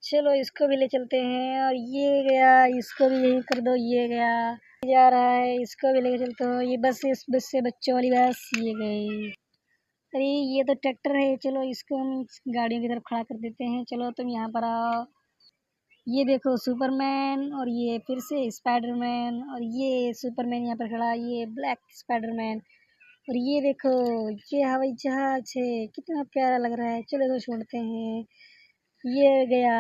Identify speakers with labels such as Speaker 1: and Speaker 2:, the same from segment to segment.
Speaker 1: चलो इसको भी ले चलते हैं। और ये गया, इसको भी यही कर दो, ये गया, जा रहा है, इसको भी लेके चलते हो। ये बस, इस बस से बच्चों वाली बस, ये गई। अरे ये तो ट्रैक्टर है, चलो इसको हम गाड़ियों की तरफ खड़ा कर देते हैं। चलो तुम यहाँ पर आओ। ये देखो सुपरमैन, और ये फिर से स्पाइडरमैन, और ये सुपरमैन यहाँ पर खड़ा, ये ब्लैक स्पाइडरमैन। और ये देखो, ये हवाई जहाज है, कितना प्यारा लग रहा है। चलो इसको छोड़ते हैं। ये गया।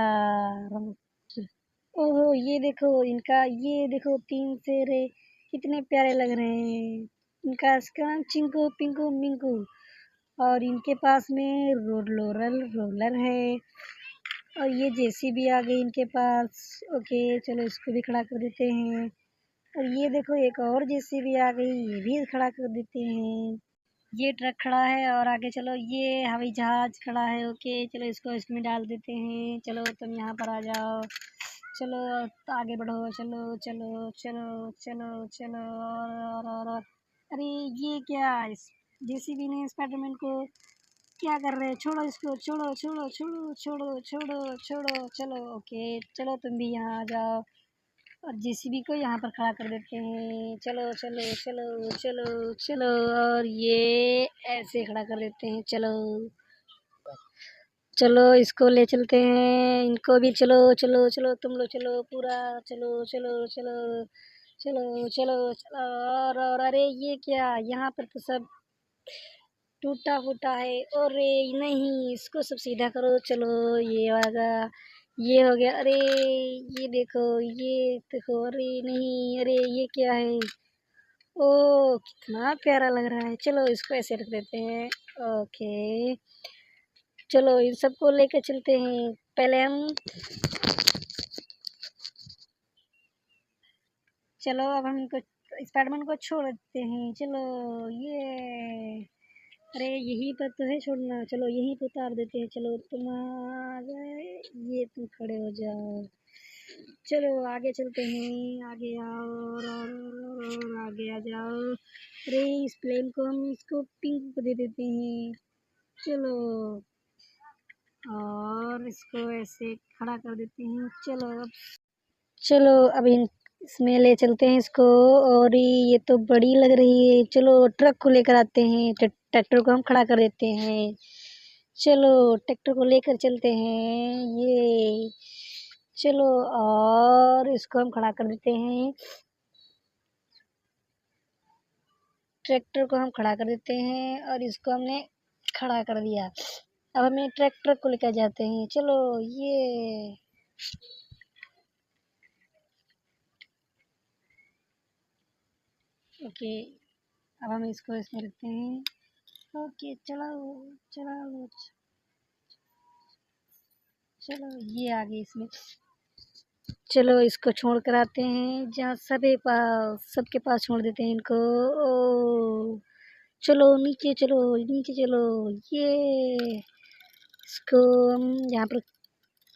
Speaker 1: ओहो, ये देखो इनका, ये देखो 3 शेर कितने प्यारे लग रहे हैं। इनका इसका नाम चिंकू पिंकू मिंकू। और इनके पास में रोलर है। और ये जेसीबी आ गई इनके पास। ओके, चलो इसको भी खड़ा कर देते हैं। और ये देखो एक और जेसीबी आ गई, ये भी खड़ा कर देते हैं। ये ट्रक खड़ा है, और आगे चलो ये हवाई जहाज खड़ा है। ओके, चलो इसको इसमें डाल देते हैं। चलो तुम यहाँ पर आ जाओ। चलो तो आगे बढ़ो, चलो चलो चलो चलो चलो। और अरे ये क्या, इस जेसीबी ने स्पाइडरमैन को क्या कर रहे हैं? छोड़ो इसको, छोड़ो छोड़ो छोड़ो छोड़ो छोड़ो छोड़ो। चलो ओके, चलो तुम भी यहाँ आ जाओ। और जेसीबी को यहाँ पर खड़ा कर देते हैं। चलो चलो चलो चलो चलो। और ये ऐसे खड़ा कर देते हैं। चलो चलो इसको ले चलते हैं, इनको भी। चलो चलो चलो, तुम लोग चलो पूरा। चलो चलो चलो चलो चलो चलो। और अरे ये क्या, यहाँ पर तो सब टूटा फूटा है। अरे नहीं, इसको सब सीधा करो। चलो ये वाला, ये हो गया। अरे ये देखो, अरे नहीं, अरे ये क्या है? ओ कितना प्यारा लग रहा है। चलो इसको ऐसे रख देते हैं। ओके, चलो इन सबको लेकर चलते हैं। पहले हम, चलो अब हम इनको, स्पाइडरमैन को छोड़ देते हैं। चलो ये, अरे यहीं पर तो है छोड़ना। चलो यहीं पर उतार देते हैं। चलो तुम आ गए, ये तुम खड़े हो जाओ। चलो आगे चलते हैं, आगे आओ। और आगे आ जाओ। अरे इस प्लेन को हम इसको पिंक को दे देते हैं। चलो, और इसको ऐसे खड़ा कर देते हैं। चलो अब इन इसमें ले चलते हैं इसको। और ये तो बड़ी लग रही है। चलो ट्रक को लेकर आते हैं, ट्रैक्टर को हम खड़ा कर देते हैं। चलो ट्रैक्टर को लेकर चलते हैं, ये चलो। और इसको हम खड़ा कर देते हैं, ट्रैक्टर को हम खड़ा कर देते हैं। और इसको हमने खड़ा कर दिया। अब हमें ट्रैक्टर को लेकर जाते हैं। चलो ये, ओके, अब हम इसको इसमें रखते हैं। ओके, चलाओ चलाओ। चलो ये आ गई इसमें। चलो इसको छोड़ कर आते हैं जहाँ सबके पास छोड़ देते हैं इनको। ओ चलो नीचे चलो, नीचे चलो। ये इसको हम यहाँ पर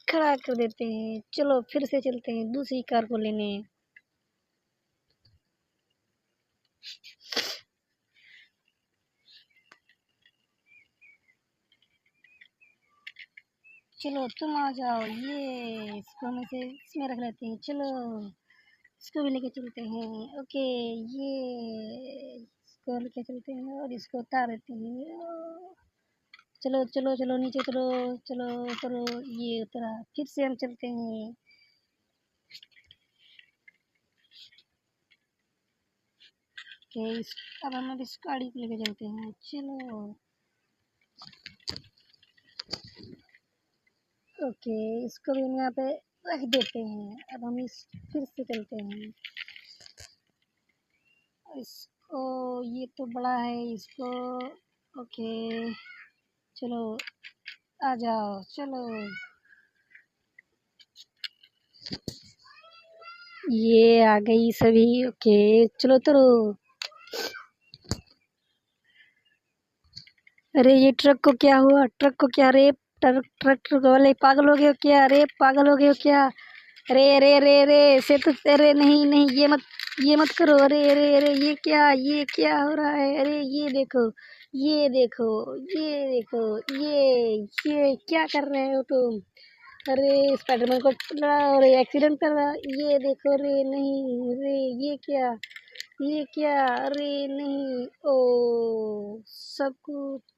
Speaker 1: खड़ा कर देते हैं। चलो फिर से चलते हैं दूसरी कार को लेने। चलो तुम आ जाओ, ये इसको हम इसे इसमें रख लेते हैं। चलो इसको भी लेके चलते हैं। ओके, ये इसको लेके चलते हैं और इसको उतार देते हैं। चलो चलो चलो नीचे चलो, चलो उतरो। ये उतरा, फिर से हम चलते हैं। ओके, अब हम इस गाड़ी को लेके चलते हैं। चलो ओके, इसको भी हम यहाँ पे रख देते हैं। अब हम इस फिर से चलते हैं। इसको, ये तो बड़ा है, इसको ओके, चलो आ जाओ। चलो ये आ गई सभी। ओके, चलो उतरो। अरे ये ट्रक को क्या हुआ? ट्रक को क्या? रे ट्रक वाले पागल हो गए हो क्या? अरे पागल हो गए हो क्या? अरे अरे अरे अरे ऐसे तो, अरे नहीं नहीं, ये मत करो। अरे अरे अरे ये क्या हो रहा है? अरे ये देखो, ये देखो, ये देखो, ये क्या कर रहे हो तुम? अरे स्पाइडरमैन को लड़ा और एक्सीडेंट कर रहा। ये देखो रे, नहीं रे, ये क्या, अरे नहीं, ओ सब कुछ